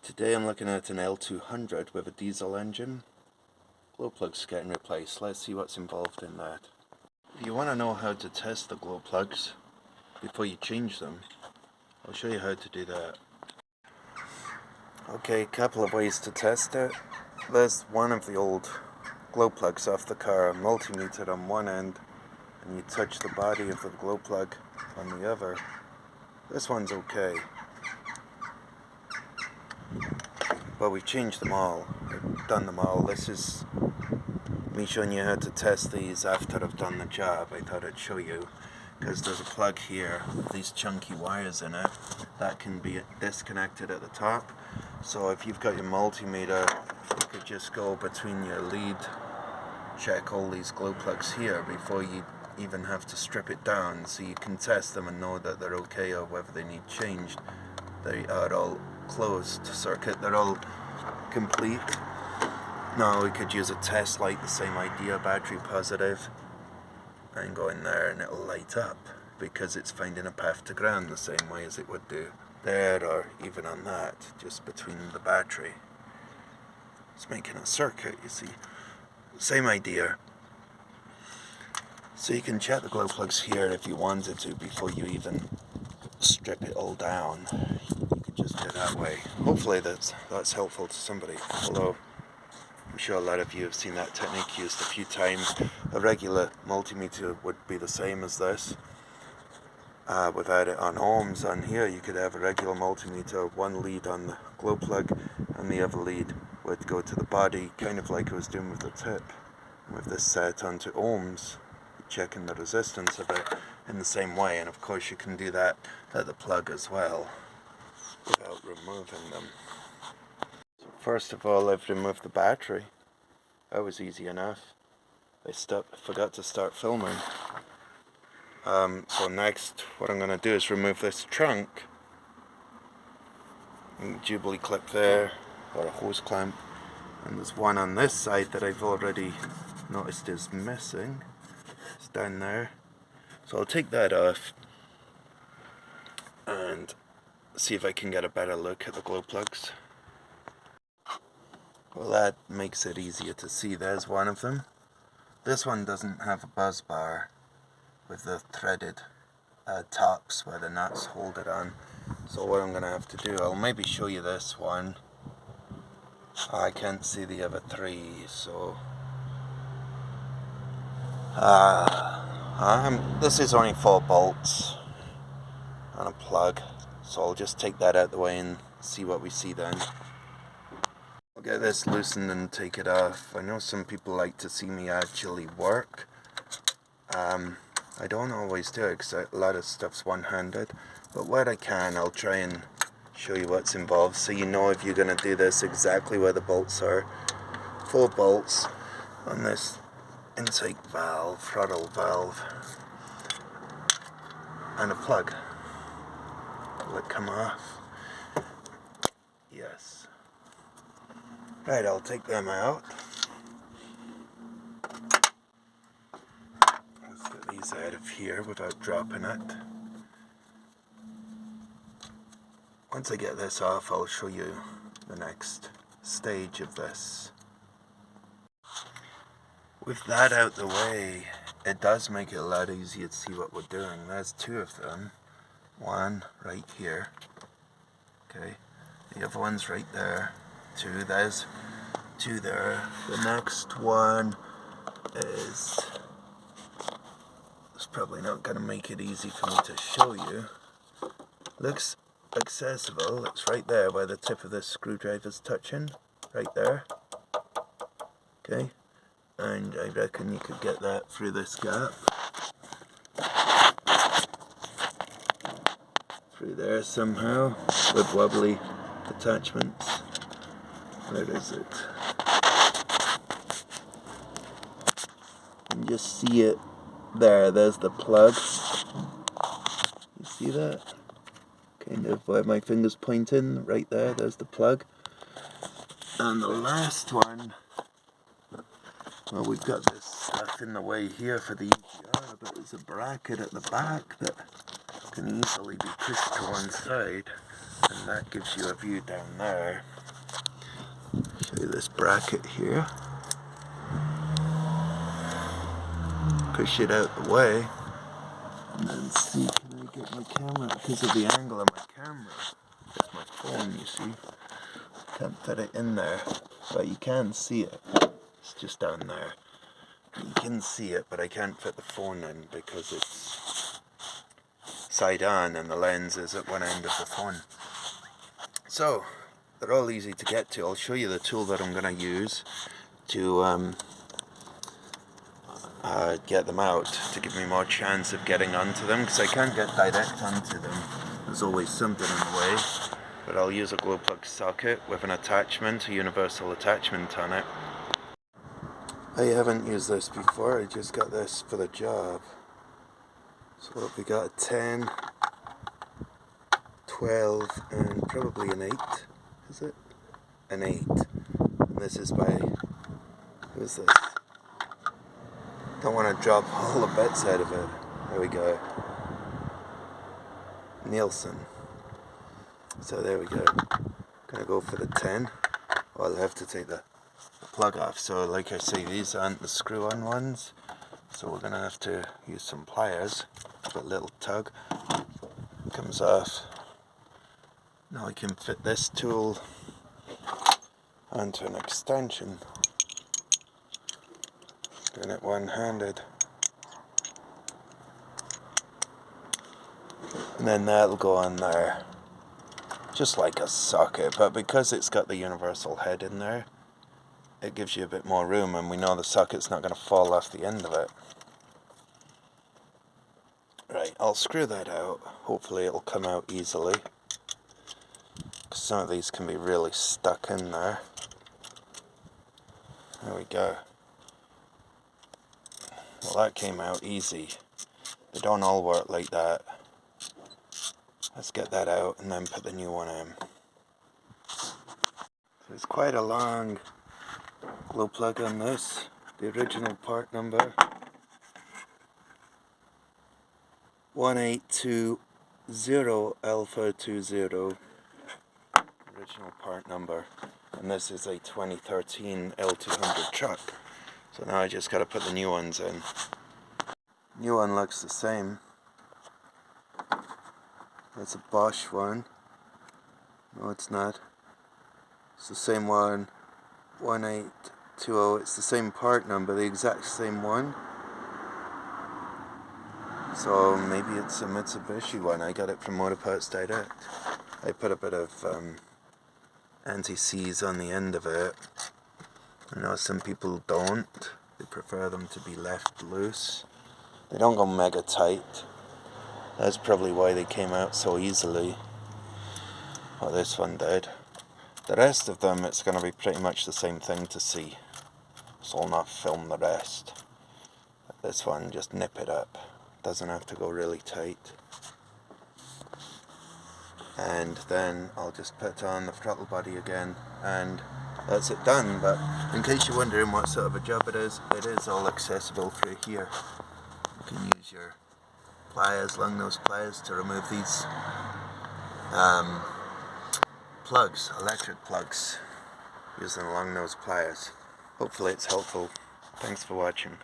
Today I'm looking at an L200 with a diesel engine. Glow plugs getting replaced. Let's see what's involved in that. If you want to know how to test the glow plugs before you change them, I'll show you how to do that. Okay, a couple of ways to test it. There's one of the old glow plugs off the car, a multimeter on one end, and you touch the body of the glow plug on the other. This one's okay. Well, we've changed them all. I've done them all. This is me showing you how to test these after I've done the job. I thought I'd show you, because there's a plug here with these chunky wires in it that can be disconnected at the top. So if you've got your multimeter, you could just go between your lead, check all these glow plugs here before you even have to strip it down, so you can test them and know that they're okay or whether they need changed. They are all closed circuit, they're all complete. Now we could use a test light, the same idea, battery positive, and go in there and it'll light up because it's finding a path to ground the same way as it would do there, or even on that, just between the battery. It's making a circuit, you see. Same idea. So you can check the glow plugs here if you wanted to before you even strip it all down. You could just do it that way. Hopefully that's helpful to somebody, although I'm sure a lot of you have seen that technique used a few times. A regular multimeter would be the same as this. Without it on ohms on here, you could have a regular multimeter, one lead on the glow plug and the other lead would go to the body, kind of like I was doing with the tip. With this set onto ohms, checking the resistance of it in the same way, and of course you can do that at the plug as well without removing them. So first of all, I've removed the battery. That was easy enough. I forgot to start filming. So next, what I'm going to do is remove this trunk. Jubilee clip there, or a hose clamp, and there's one on this side that I've already noticed is missing. It's down there. So I'll take that off and see if I can get a better look at the glow plugs. Well, that makes it easier to see. There's one of them. This one doesn't have a buzz bar with the threaded tops where the nuts hold it on. So what I'm going to have to do, I'll maybe show you this one. I can't see the other three, so this is only 4 bolts and a plug, so I'll just take that out of the way and see what we see then. I'll get this loosened and take it off. I know some people like to see me actually work. I don't always do it because a lot of stuff's one-handed, but where I can, I'll try and show you what's involved so you know if you're going to do this exactly where the bolts are. 4 bolts on this intake valve, throttle valve, and a plug. Will it come off? Yes. Right, I'll take them out. Let's get these out of here without dropping it. Once I get this off, I'll show you the next stage of this. With that out the way, it does make it a lot easier to see what we're doing. There's 2 of them. One right here. Okay. The other one's right there. 2. There's 2 there. The next one is... It's probably not going to make it easy for me to show you. Looks accessible. It's right there where the tip of this screwdriver's touching. Right there. Okay. And I reckon you could get that through this gap. Through there somehow, with wobbly attachments. Where is it? You can just see it there, there's the plug. You see that? Kind of where my finger's pointing, right there, there's the plug. And the last one, well, we've got this stuff in the way here for the EGR, but there's a bracket at the back that can easily be pushed to one side, and that gives you a view down there. do this bracket here, push it out the way, and then see, can I get my camera, because of the angle of my camera, that's my phone, you see, can't fit it in there, but you can see it, it's just down there, you can see it, but I can't fit the phone in because it's side on and the lens is at one end of the phone. So, they're all easy to get to. I'll show you the tool that I'm going to use to get them out, to give me more chance of getting onto them, because I can't get direct onto them. There's always something in the way. But I'll use a glow plug socket with an attachment, a universal attachment on it. I haven't used this before, I just got this for the job. So what have we got? A 10, 12, and probably an 8, is it? An 8. And this is by, who is this? Don't want to drop all the bits out of it. There we go. Nielsen. So there we go. Gonna go for the 10. Well, I'll have to take the plug off. So like I say, these aren't the screw-on ones. So we're gonna have to use some pliers. Give it a little tug. Comes off. Now I can fit this tool onto an extension. Doing it one-handed. And then that'll go on there. Just like a socket, but because it's got the universal head in there, it gives you a bit more room, and we know the socket's not going to fall off the end of it. Right, I'll screw that out. Hopefully it'll come out easily, because some of these can be really stuck in there. There we go. Well, that came out easy. They don't all work like that. Let's get that out and then put the new one in. So it's quite a long glow plug on this. The original part number 1820 Alpha 20. Original part number. And this is a 2013 L200 truck. So now I just got to put the new ones in. New one looks the same. That's a Bosch one. No, it's not. It's the same one. 1820. It's the same part number, the exact same one. So maybe it's a Mitsubishi one. I got it from Motor Parts Direct. I put a bit of anti-seize on the end of it. I know some people don't. They prefer them to be left loose. They don't go mega tight. That's probably why they came out so easily. Oh, this one did. The rest of them, it's going to be pretty much the same thing to see. So I'll not film the rest. But this one, just nip it up. Doesn't have to go really tight. And then I'll just put on the throttle body again, and that's it done. But in case you're wondering what sort of a job it is all accessible through here. You can use your pliers, long nose pliers, to remove these plugs, electric plugs, using long nose pliers. Hopefully it's helpful. Thanks for watching.